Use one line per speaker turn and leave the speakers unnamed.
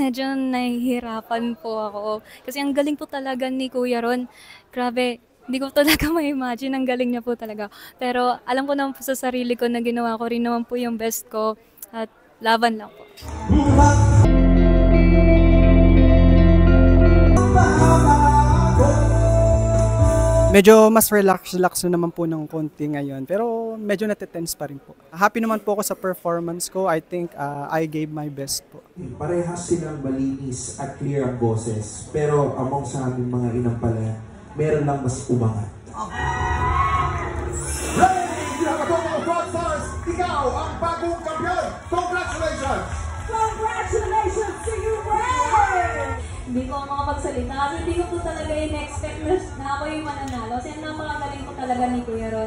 medyo nahihirapan po ako. Kasi ang galing po talaga ni Kuya Ron. Grabe, hindi ko talaga ma-imagine ang galing niya po talaga. Pero alam ko naman po sa sarili ko na ginawa ko rin naman po yung best ko at laban lang po.
Medyo mas relax na naman po ng konti ngayon, pero medyo natetense pa rin po. Happy naman po ako sa performance ko. I think I gave my best po.
Parehas silang malinis at clear ang boses, pero among sa aming mga inampala, meron lang mas umangat. Ladies, you have a total of 12 stars. Ikaw ang bagong kampiyon. Congratulations!
Congratulations to you, Ray! Hindi ko makapagsalita kasi hindi ko po talaga in-expect na ako yung mananalo. Kasi napakagaling po talaga ni Kuya Ron.